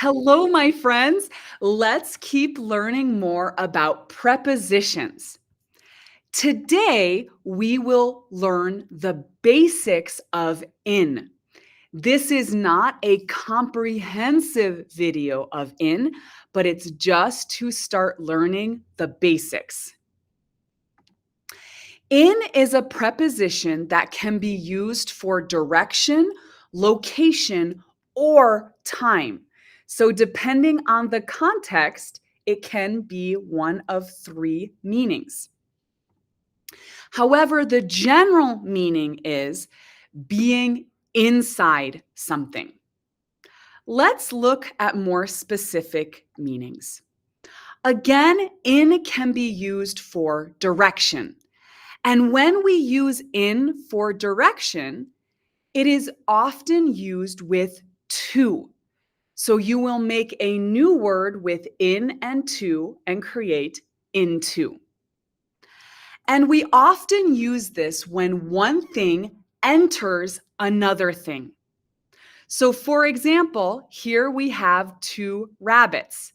Hello, my friends. Let's keep learning more about prepositions. Today, we will learn the basics of in. This is not a comprehensive video of in, but it's just to start learning the basics. In is a preposition that can be used for direction, location, or time. So, depending on the context, it can be one of three meanings. However, the general meaning is being inside something. Let's look at more specific meanings. Again, in can be used for direction. And when we use in for direction, it is often used with to. So you will make a new word with in and to and create into. And we often use this when one thing enters another thing. So, for example, here we have two rabbits.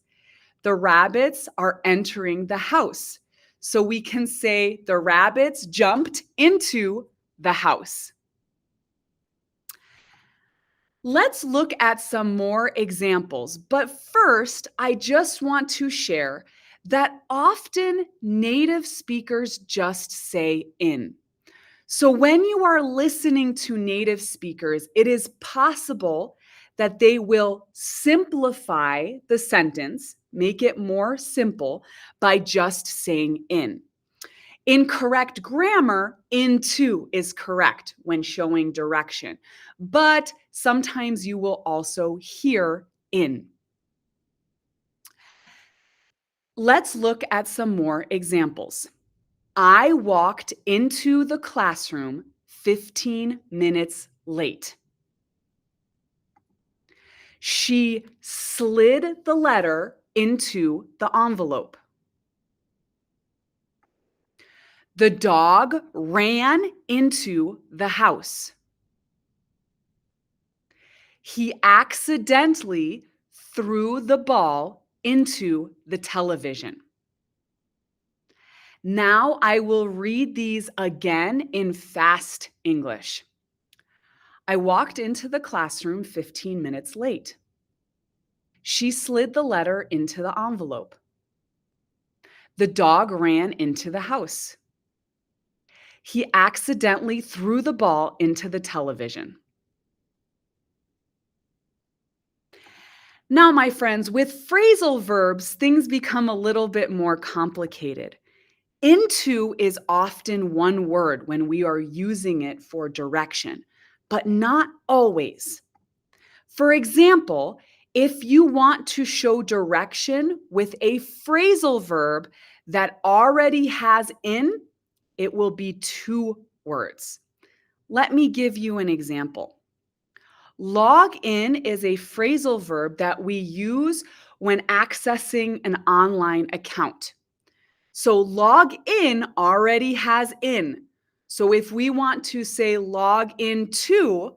The rabbits are entering the house. So we can say the rabbits jumped into the house. Let's look at some more examples. But first, I just want to share that often native speakers just say in. So when you are listening to native speakers, it is possible that they will simplify the sentence, make it more simple by just saying in. In correct grammar, into is correct when showing direction, but sometimes you will also hear in. Let's look at some more examples. I walked into the classroom 15 minutes late. She slid the letter into the envelope. The dog ran into the house. He accidentally threw the ball into the television. Now I will read these again in fast English. I walked into the classroom 15 minutes late. She slid the letter into the envelope. The dog ran into the house. He accidentally threw the ball into the television. Now, my friends, with phrasal verbs, things become a little bit more complicated. Into is often one word when we are using it for direction, but not always. For example, if you want to show direction with a phrasal verb that already has in, it will be two words. Let me give you an example. Log in is a phrasal verb that we use when accessing an online account. So log in already has in. So if we want to say log into,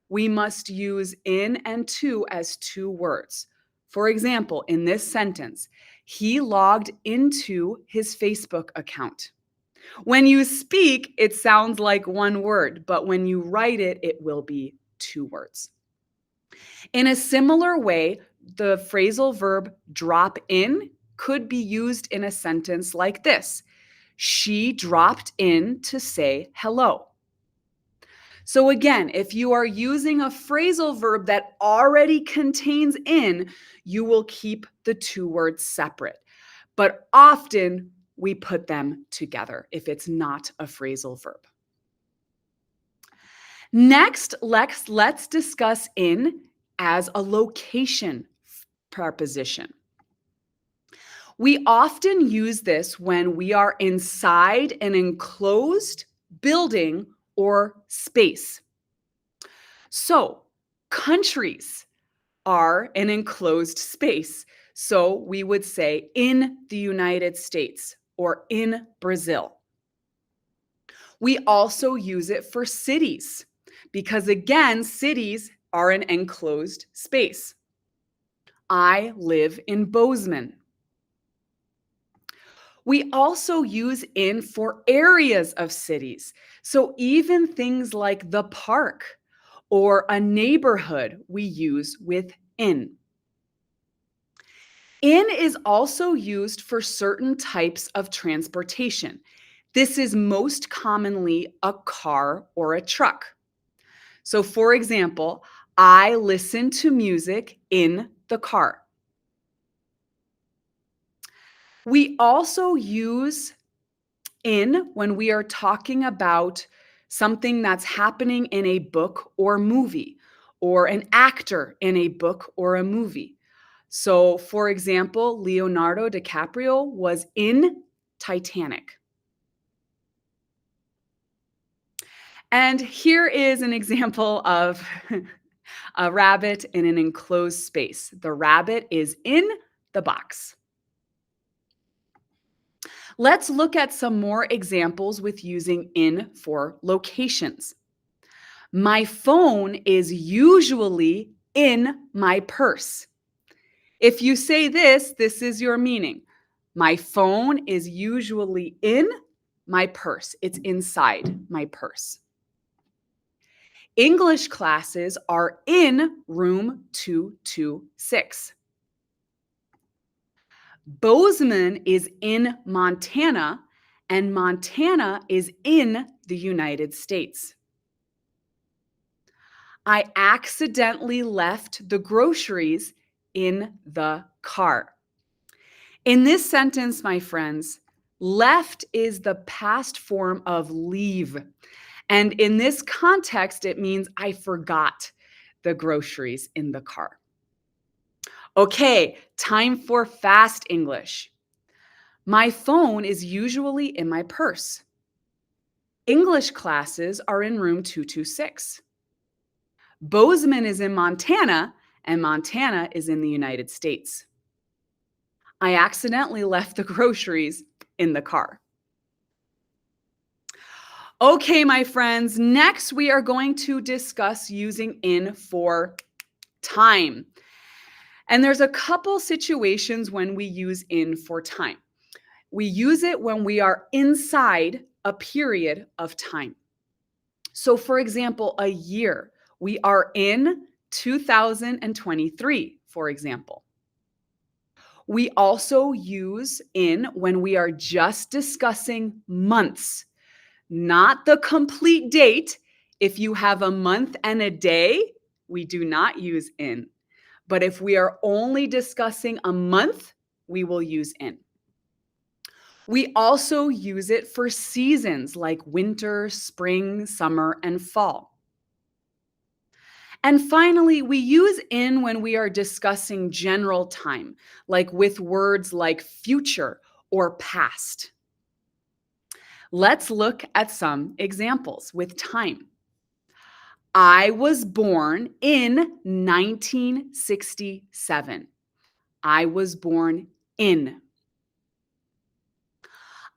we must use in and to as two words. For example, in this sentence, he logged into his Facebook account. When you speak, it sounds like one word, but when you write it, it will be two words. In a similar way, the phrasal verb drop in could be used in a sentence like this. She dropped in to say hello. So again, if you are using a phrasal verb that already contains in, you will keep the two words separate. But often we put them together if it's not a phrasal verb. Next, let's discuss in as a location preposition. We often use this when we are inside an enclosed building or space. So, countries are an enclosed space. So, we would say in the United States or in Brazil. We also use it for cities because, again, cities are an enclosed space. I live in Bozeman. We also use in for areas of cities. So even things like the park or a neighborhood, we use with in. In is also used for certain types of transportation. This is most commonly a car or a truck. So, for example, I listen to music in the car. We also use in when we are talking about something that's happening in a book or movie, or an actor in a book or a movie. So, for example, Leonardo DiCaprio was in Titanic. And here is an example of a rabbit in an enclosed space. The rabbit is in the box. Let's look at some more examples with using in for locations. My phone is usually in my purse. If you say this, this is your meaning. My phone is usually in my purse. It's inside my purse. English classes are in room 226. Bozeman is in Montana, and Montana is in the United States. I accidentally left the groceries in the car. In this sentence, my friends, left is the past form of leave. And in this context, it means I forgot the groceries in the car. Okay, time for fast English. My phone is usually in my purse. English classes are in room 226. Bozeman is in Montana, and Montana is in the United States. I accidentally left the groceries in the car. Okay, my friends, next we are going to discuss using in for time. And there's a couple situations when we use in for time. We use it when we are inside a period of time. So, for example, a year, we are in 2023, for example. We also use in when we are just discussing months, not the complete date. If you have a month and a day, we do not use in. But if we are only discussing a month, we will use in. We also use it for seasons like winter, spring, summer, and fall. And finally, we use in when we are discussing general time, like with words like future or past. Let's look at some examples with time. I was born in 1967. I was born in.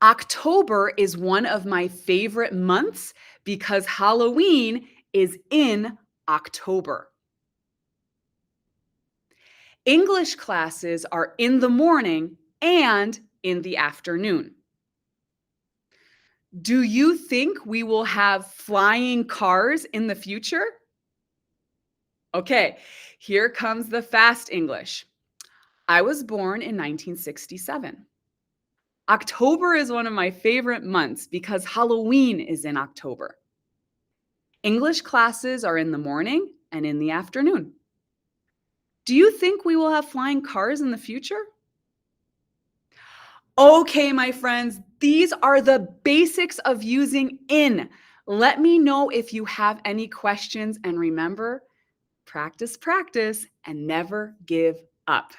October is one of my favorite months because Halloween is in October. English classes are in the morning and in the afternoon. Do you think we will have flying cars in the future? Okay, here comes the fast English. I was born in 1967. October is one of my favorite months because Halloween is in October. English classes are in the morning and in the afternoon. Do you think we will have flying cars in the future? Okay, my friends, these are the basics of using in. Let me know if you have any questions, and remember, practice, practice, and never give up.